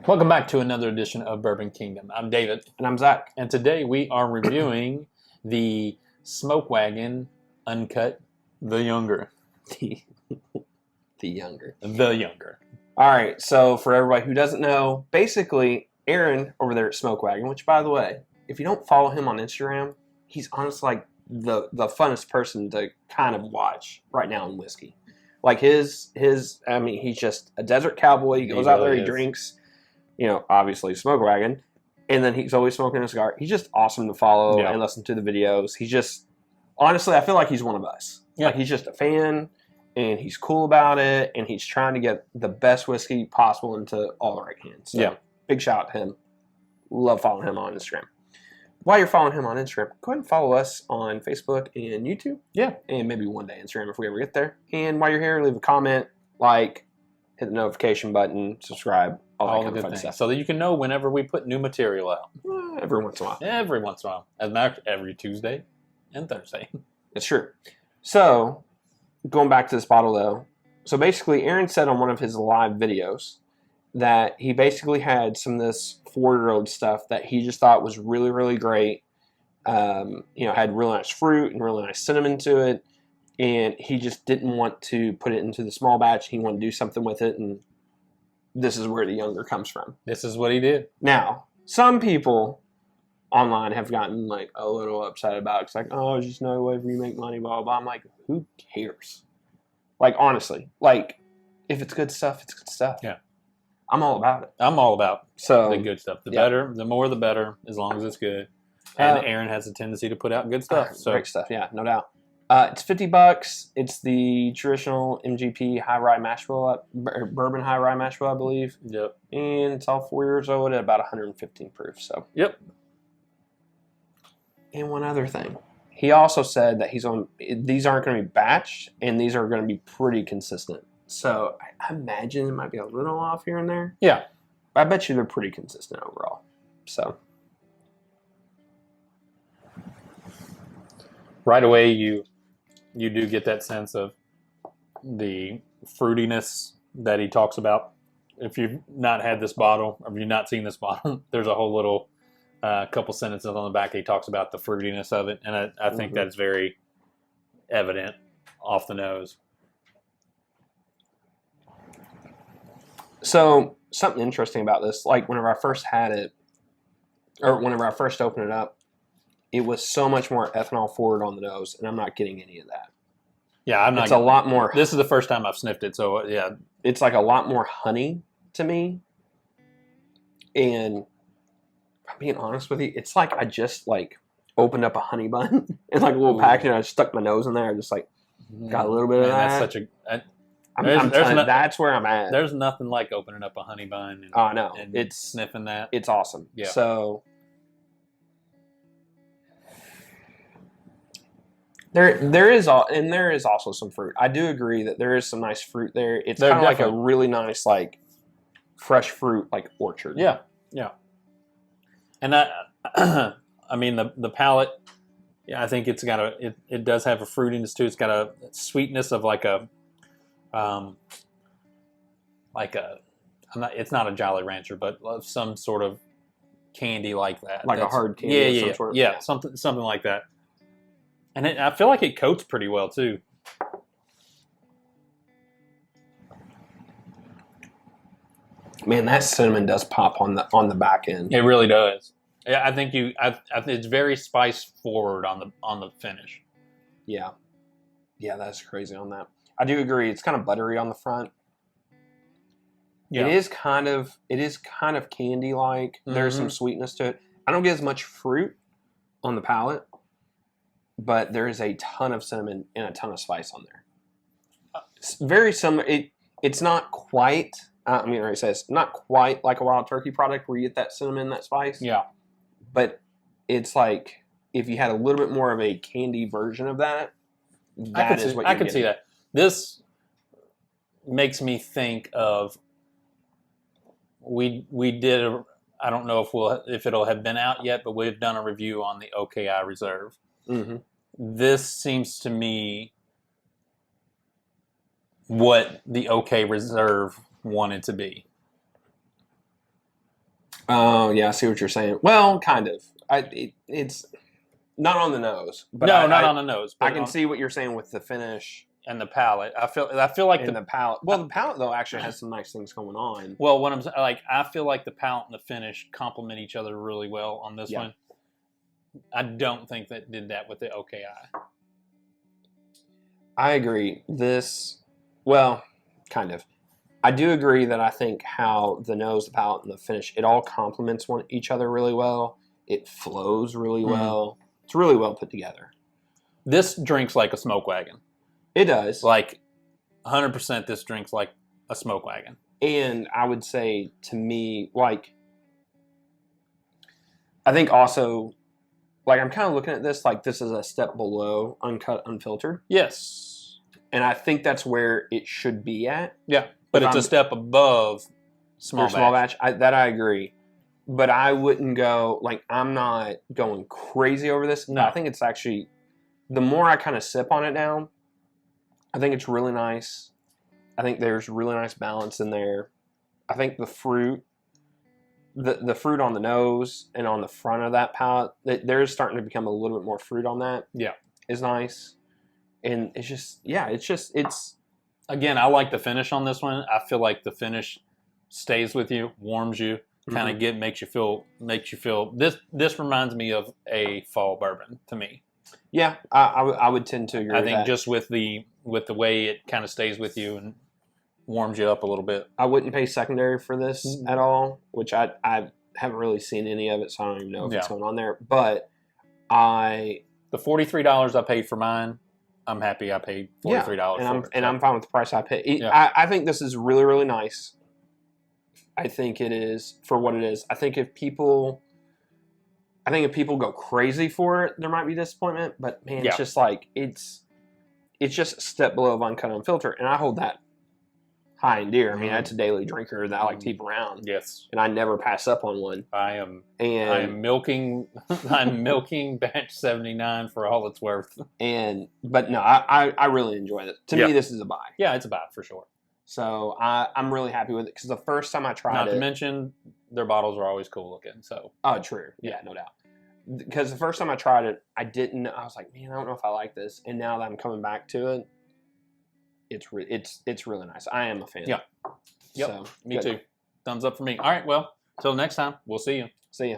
Welcome back to another edition of Bourbon Kingdom. I'm David. And I'm Zach. And today we are reviewing the Smoke Wagon Uncut, the Younger. The Younger. The Younger. All right, so for everybody who doesn't know, basically, Aaron over there at Smoke Wagon, which, by the way, if you don't follow him on Instagram, he's honestly like the funnest person to kind of watch right now in whiskey. Like he's just a desert cowboy. He goes out there, he drinks, obviously Smoke Wagon, and then he's always smoking a cigar. He's just awesome to follow and listen to the videos. He's just, honestly, I feel like he's one of us. Yeah. Like he's just a fan, and he's cool about it, and he's trying to get the best whiskey possible into all the right hands. So, big shout out to him. Love following him on Instagram. While you're following him on Instagram, go ahead and follow us on Facebook and YouTube. Yeah. And maybe one day Instagram if we ever get there. And while you're here, leave a comment, like, hit the notification button, subscribe, all that kind of fun stuff. So that you can know whenever we put new material out. Every once in a while. Every once in a while. As a matter of fact, every Tuesday and Thursday. It's true. So, going back to this bottle though. So basically, Aaron said on one of his live videos that he basically had some of this 4-year-old stuff that he just thought was really, really great. Had really nice fruit and really nice cinnamon to it. And he just didn't want to put it into the small batch. He wanted to do something with it. And this is where the Younger comes from. This is what he did. Now, some people online have gotten like a little upset about it. It's like, oh, there's just no way for you to make money, blah, blah, blah. I'm like, who cares? Like, honestly, like, if it's good stuff, it's good stuff. Yeah. I'm all about it. I'm all about the good stuff. The better, the more the better, as long as it's good. And Aaron has a tendency to put out good stuff. So great stuff, yeah, no doubt. It's $50. It's the traditional MGP high rye mash bill, bourbon high rye mash bill, I believe. Yep. And it's all 4 years old at about 115 proof. So. Yep. And one other thing, he also said that these aren't going to be batched, and these are going to be pretty consistent. So I imagine it might be a little off here and there. Yeah. But I bet you they're pretty consistent overall. So. Right away, you do get that sense of the fruitiness that he talks about. If you've not had this bottle, or if you've not seen this bottle, there's a whole little couple sentences on the back. He talks about the fruitiness of it, and I think that's very evident off the nose. So something interesting about this, like whenever I first had it, or whenever I first opened it up, it was so much more ethanol forward on the nose, and I'm not getting any of that. Yeah, I'm not. It's a lot more. This is the first time I've sniffed it, so yeah. It's like a lot more honey to me. And I'm being honest with you, it's like I just like opened up a honey bun and like a little package, and I just stuck my nose in there. I just like got a little bit of that. That's such a. That's where I'm at. There's nothing like opening up a honey bun. And it's sniffing that. It's awesome. Yeah. So. There is also some fruit. I do agree that there is some nice fruit there. It's kind of like a really nice, like, fresh fruit, like orchard. Yeah, yeah. And I mean the palate. Yeah, I think it's got it does have a fruitiness too. It's got a sweetness of it's not a Jolly Rancher, but of some sort of candy like that. Like a hard candy. Of some sort. Yeah, something like that. And I feel like it coats pretty well, too. Man, that cinnamon does pop on the back end. It really does. Yeah, I think it's very spice forward on the finish. Yeah. Yeah, that's crazy on that. I do agree. It's kind of buttery on the front. Yeah. It is kind of candy-like. Mm-hmm. There's some sweetness to it. I don't get as much fruit on the palate. But there is a ton of cinnamon and a ton of spice on there. It's very similar. It's not quite. It's not quite like a Wild Turkey product where you get that cinnamon, that spice. Yeah. But it's like if you had a little bit more of a candy version of that. I could see that. This makes me think of. We did. I don't know if it'll have been out yet, but we've done a review on the OKI Reserve. Mm-hmm. This seems to me what the OK Reserve wanted to be. Oh, yeah, I see what you're saying. Well, kind of. It's not on the nose, but no, not on the nose. But I can see what you're saying with the finish and the palate. I feel like and the palate. Well, the palate though actually has some nice things going on. Well, what I'm like, I feel like the palate and the finish complement each other really well on this one. I don't think that did that with the OKI. I agree. Well, kind of. I do agree that I think how the nose, the palate, and the finish, it all complements each other really well. It flows really well. It's really well put together. This drinks like a smoke wagon. It does. Like 100% this drinks like a smoke wagon. And I would say to me, like, I think also, like, I'm kind of looking at this like this is a step below Uncut, Unfiltered. Yes. And I think that's where it should be at. Yeah. But it's a step above small batch. I agree. But I wouldn't go, like, I'm not going crazy over this. No. I think it's actually, the more I kind of sip on it now, I think it's really nice. I think there's really nice balance in there. I think the fruit, the fruit on the nose and on the front of that palate, there's starting to become a little bit more fruit on that. Yeah. Is nice. And it's just, it's. Again, I like the finish on this one. I feel like the finish stays with you, warms you, kind of makes you feel. This reminds me of a fall bourbon to me. Yeah, I would tend to agree. I think just with the way it kind of stays with you and warms you up a little bit. I wouldn't pay secondary for this at all, which I haven't really seen any of it, so I don't even know if it's going on there. But the $43 I paid for mine, I'm happy I paid $43 for it. And I'm fine with the price I paid. I think this is really, really nice. I think it is for what it is. I think if people go crazy for it, there might be disappointment. But man, it's just like it's just a step below of Uncut, Unfiltered, and I hold that high and dear. I mean, that's a daily drinker that I like to keep around. Yes, and I never pass up on one. I am milking. I'm milking batch 79 for all it's worth. But no, I really enjoy it. To me, this is a buy. Yeah, it's a buy for sure. So I'm really happy with it because the first time I tried it. Not to mention their bottles are always cool looking. So true. Yeah, no doubt. Because the first time I tried it, I was like, man, I don't know if I like this. And now that I'm coming back to it, it's really nice. I am a fan. Yeah. Yep. So, me too. Thumbs up for me. All right. Well, till next time, we'll see you. See you.